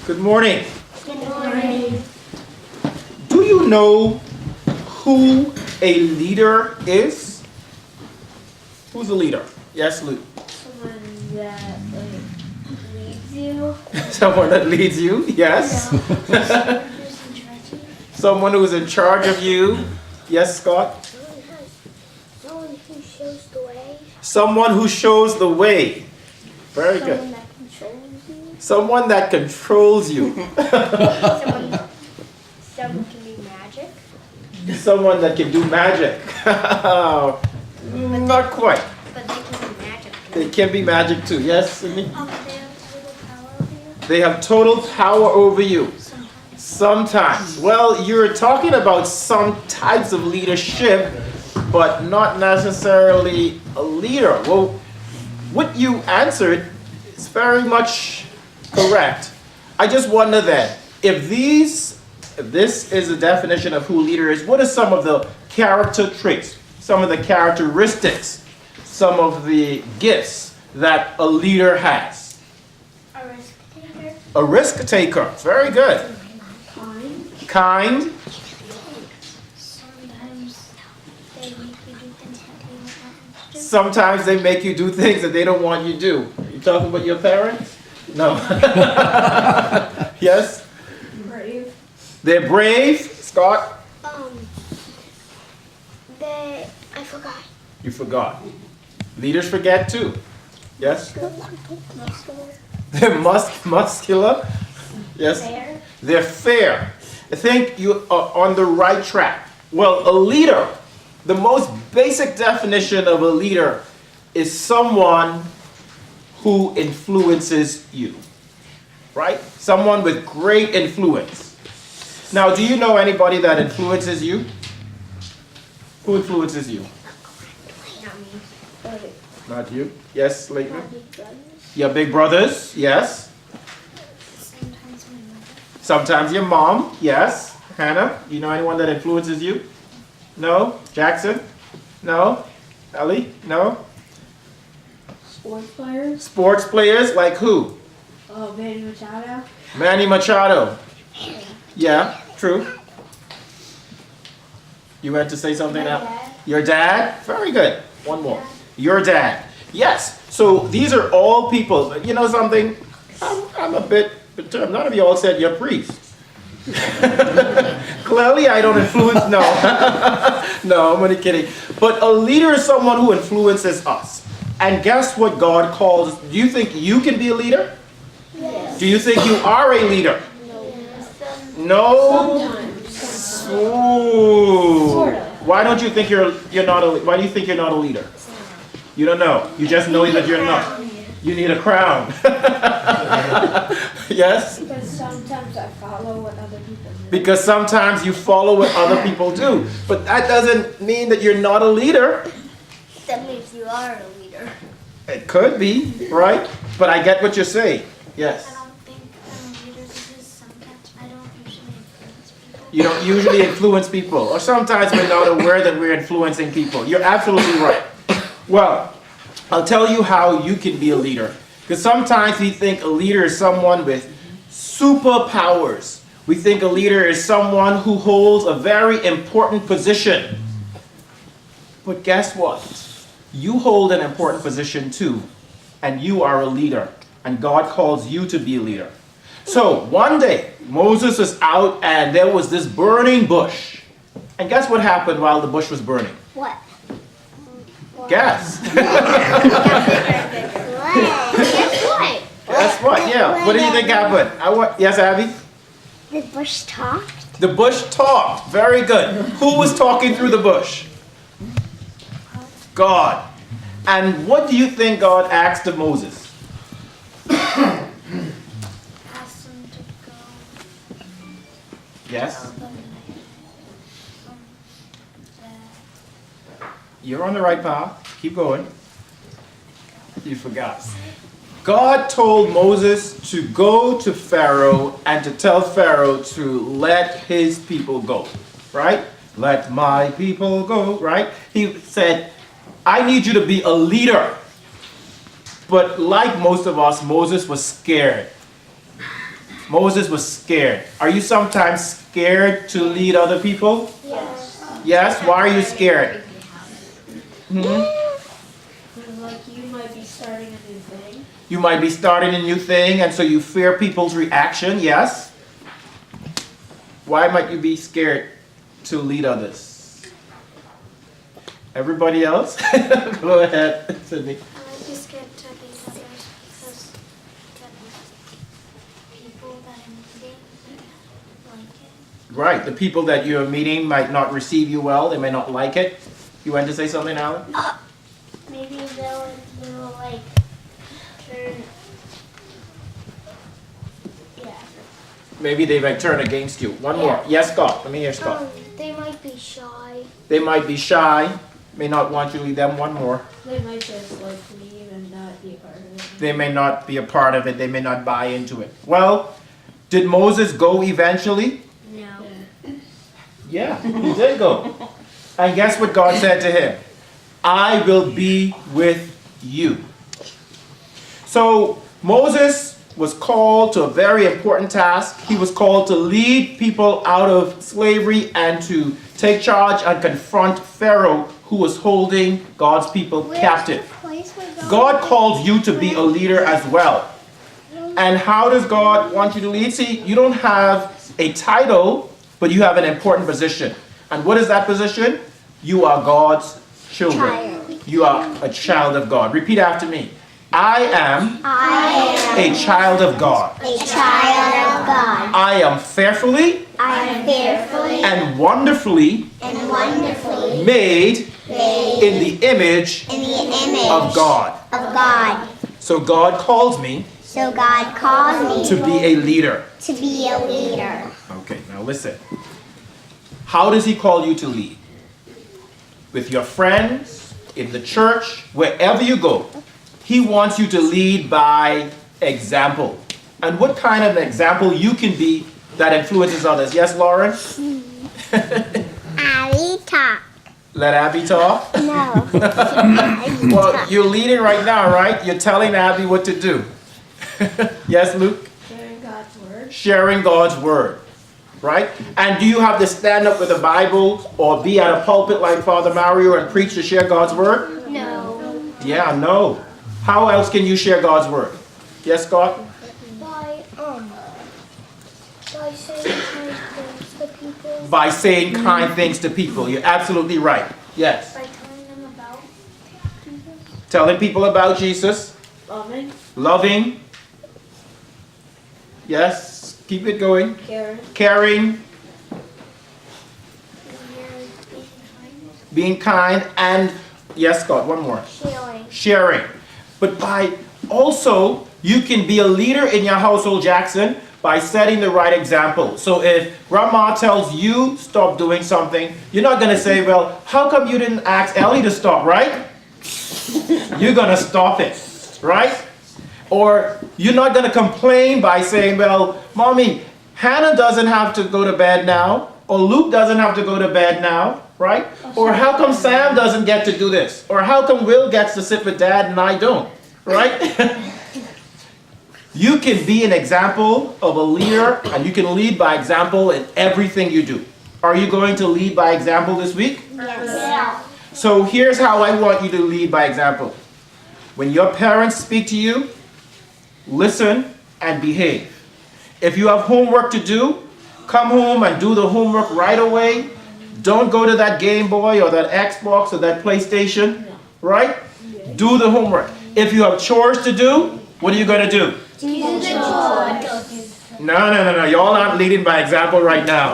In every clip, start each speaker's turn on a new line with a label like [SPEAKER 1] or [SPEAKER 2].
[SPEAKER 1] Good morning.
[SPEAKER 2] Good morning.
[SPEAKER 1] Do you know who a leader is? Who's a leader? Yes, Luke.
[SPEAKER 2] Someone that leads you.
[SPEAKER 1] Someone that leads you? Yes. Someone who's in charge of you? Yes, Scott.
[SPEAKER 2] Someone who shows the way.
[SPEAKER 1] Someone who shows the way. Very good.
[SPEAKER 2] Someone that controls you.
[SPEAKER 1] Someone that controls you.
[SPEAKER 2] Someone can do magic.
[SPEAKER 1] Someone that can do magic. Not quite.
[SPEAKER 2] But they can do magic.
[SPEAKER 1] They can be magic too. Yes, Sydney?
[SPEAKER 2] They have total power over you.
[SPEAKER 1] They have total power over you. Sometimes. Well, you're talking about some types of leadership, but not necessarily a leader. Well, what you answered is very much correct. I just wonder then, if this is a definition of who a leader is, what are some of the character traits, some of the characteristics, some of the gifts that a leader has?
[SPEAKER 2] A risk taker.
[SPEAKER 1] A risk taker. Very good. Kind.
[SPEAKER 2] Sometimes they make you do things that they don't want you to do.
[SPEAKER 1] Sometimes they make you do things that they don't want you to do. You talking about your parents? No. Yes?
[SPEAKER 2] Brave.
[SPEAKER 1] They're brave. Scott?
[SPEAKER 2] I forgot.
[SPEAKER 1] You forgot. Leaders forget too. Yes? They're muscular. Yes?
[SPEAKER 2] Fair.
[SPEAKER 1] They're fair. I think you are on the right track. Well, a leader, the most basic definition of a leader is someone who influences you, right? Someone with great influence. Now, do you know anybody that influences you? Who influences you?
[SPEAKER 2] Not me.
[SPEAKER 1] Not you. Yes, Leighton?
[SPEAKER 2] My big brothers.
[SPEAKER 1] Your big brothers? Yes.
[SPEAKER 2] Sometimes my mother.
[SPEAKER 1] Sometimes your mom? Yes. Hannah, you know anyone that influences you? No? Jackson? No? Ellie? No?
[SPEAKER 3] Sports players.
[SPEAKER 1] Sports players like who?
[SPEAKER 3] Manny Machado.
[SPEAKER 1] Manny Machado. Yeah, true. You had to say something
[SPEAKER 2] My
[SPEAKER 1] else?
[SPEAKER 2] dad.
[SPEAKER 1] Your dad? Very good. One more. Your dad. Yes. So these are all people. You know something? I'm a bit perturbed. None of you all said you're priest. Clearly I don't influence. No. No, I'm only kidding. But a leader is someone who influences us. And guess what God calls? Do you think you can be a leader?
[SPEAKER 2] Yes.
[SPEAKER 1] Do you think you are a leader? No. Ooh.
[SPEAKER 3] Sort of.
[SPEAKER 1] Why don't you think you're not a? Why do you think you're not a leader? You don't know. You just know that you're not. You need a crown. Yes.
[SPEAKER 3] Because sometimes I follow what other people do.
[SPEAKER 1] Because sometimes you follow what other people do, but that doesn't mean that you're not a leader.
[SPEAKER 2] That means you are a leader.
[SPEAKER 1] It could be, right? But I get what you're saying.
[SPEAKER 2] I
[SPEAKER 1] Yes.
[SPEAKER 2] don't think I'm a leader because sometimes I don't usually influence people.
[SPEAKER 1] You don't usually influence people, or sometimes we're not aware that we're influencing people. You're absolutely right. Well, I'll tell you how you can be a leader. Because sometimes we think a leader is someone with superpowers. We think a leader is someone who holds a very important position. But guess what? You hold an important position too, and you are a leader, and God calls you to be a leader. So one day, Moses was out and there was this burning bush. And guess what happened while the bush was burning?
[SPEAKER 2] What?
[SPEAKER 1] Guess.
[SPEAKER 2] Guess what?
[SPEAKER 1] Guess what? Yeah. What do you think happened? Yes, Abby?
[SPEAKER 2] The bush talked.
[SPEAKER 1] The bush talked. Very good. Who was talking through the bush? God. And what do you think God asked of Moses?
[SPEAKER 2] Asked him to go.
[SPEAKER 1] Yes?
[SPEAKER 2] Tell them
[SPEAKER 1] You're on the right path. Keep going. You forgot. God told Moses to go to Pharaoh and to tell Pharaoh to let his people go. Right? Let my people go. Right? He said, I need you to be a leader. But like most of us, Moses was scared. Moses was scared. Are you sometimes scared to lead other people?
[SPEAKER 2] Yes.
[SPEAKER 1] Yes? Why are you scared? Hmm?
[SPEAKER 3] Like you might be starting a new thing.
[SPEAKER 1] You might be starting a new thing, and so you fear people's reaction. Yes? Why might you be scared to lead others? Everybody else? Go ahead, Sydney.
[SPEAKER 2] I might be scared to lead others because the people that I'm meeting like it.
[SPEAKER 1] Right, the people that you're meeting might not receive you well. They may not like it. You want to say something, Alan?
[SPEAKER 2] Maybe they'll like turn. Yeah.
[SPEAKER 1] Maybe they might turn against you. One more. Yes, Scott. Let me hear Scott.
[SPEAKER 2] They might be shy.
[SPEAKER 1] They might be shy. May not want you to lead them. One more.
[SPEAKER 3] They might just like leave and not be a part of it.
[SPEAKER 1] They may not be a part of it. They may not buy into it. Well, did Moses go eventually?
[SPEAKER 2] No.
[SPEAKER 1] Yeah, he did go. And guess what God said to him? I will be with you. So Moses was called to a very important task. He was called to lead people out of slavery and to take charge and confront Pharaoh, who was holding God's people captive. God calls you to be a leader as well. And how does God want you to lead? See, you don't have a title, but you have an important position. And what is that position? You are God's children. You are a child of God. Repeat after me. I am a child of God.
[SPEAKER 4] A child of God.
[SPEAKER 1] I am fearfully and wonderfully made in the image of God.
[SPEAKER 4] Of God.
[SPEAKER 1] So God calls me
[SPEAKER 4] So God calls me
[SPEAKER 1] to be a leader.
[SPEAKER 4] to be a leader.
[SPEAKER 1] Okay, now listen. How does he call you to lead? With your friends, in the church, wherever you go. He wants you to lead by example. And what kind of example you can be that influences others? Yes, Lauren?
[SPEAKER 4] Abby talk.
[SPEAKER 1] Let Abby talk.
[SPEAKER 4] No.
[SPEAKER 1] Well, you're leading right now, right? You're telling Abby what to do. Yes, Luke?
[SPEAKER 3] Sharing God's word.
[SPEAKER 1] Sharing God's word, right? And do you have to stand up with a Bible or be at a pulpit like Father Mario and preach to share God's word?
[SPEAKER 2] No.
[SPEAKER 1] Yeah, no. How else can you share God's word? Yes, Scott?
[SPEAKER 2] By saying kind things
[SPEAKER 1] By saying kind things to
[SPEAKER 2] to people.
[SPEAKER 1] people. You're absolutely right. Yes.
[SPEAKER 2] By telling them about Jesus.
[SPEAKER 1] Telling people about Jesus.
[SPEAKER 3] Loving.
[SPEAKER 1] Loving. Yes. Keep it going.
[SPEAKER 3] Caring.
[SPEAKER 1] Caring. Being kind. And, yes, Scott, one more. Sharing. But by also, you can be a leader in your household, Jackson, by setting the right example. So if grandma tells you stop doing something, you're not going to say, well, how come you didn't ask Ellie to stop, right? You're going to stop it, right? Or you're not going to complain by saying, well, mommy, Hannah doesn't have to go to bed now, or Luke doesn't have to go to bed now, right? Or how come Sam doesn't get to do this? Or how come Will gets to sit with dad and I don't, right? You can be an example of a leader, and you can lead by example in everything you do. Are you going to lead by example this week?
[SPEAKER 4] Yes.
[SPEAKER 1] So here's how I want you to lead by example. When your parents speak to you, listen and behave. If you have homework to do, come home and do the homework right away. Don't go to that Game Boy or that Xbox or that PlayStation, right? Do the homework. If you have chores to do, what are you going to do? No. Y'all aren't leading by example right now.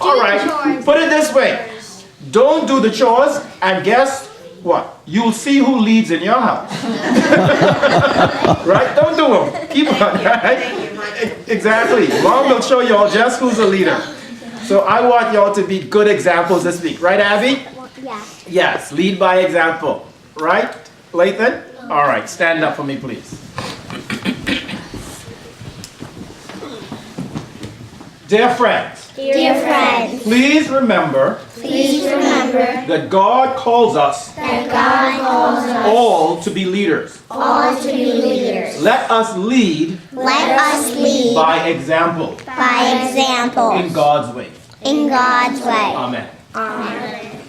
[SPEAKER 1] All right. Put it this way. Don't do the chores, and guess what? You'll see who leads in your house. Right? Don't do them. Keep on. Right? Exactly. Mom will show y'all just who's a leader. So I want y'all to be good examples this week. Right, Abby?
[SPEAKER 4] Yes.
[SPEAKER 1] Yes. Lead by example. Right? Lathan? All right. Stand up for me, please. Dear friends,
[SPEAKER 4] Dear friends,
[SPEAKER 1] please remember that God calls us
[SPEAKER 4] that God calls us
[SPEAKER 1] all to be leaders.
[SPEAKER 4] all to be leaders.
[SPEAKER 1] Let us lead
[SPEAKER 4] Let us lead
[SPEAKER 1] by example
[SPEAKER 4] by example
[SPEAKER 1] in God's way.
[SPEAKER 4] in God's way.
[SPEAKER 1] Amen.
[SPEAKER 3] Amen.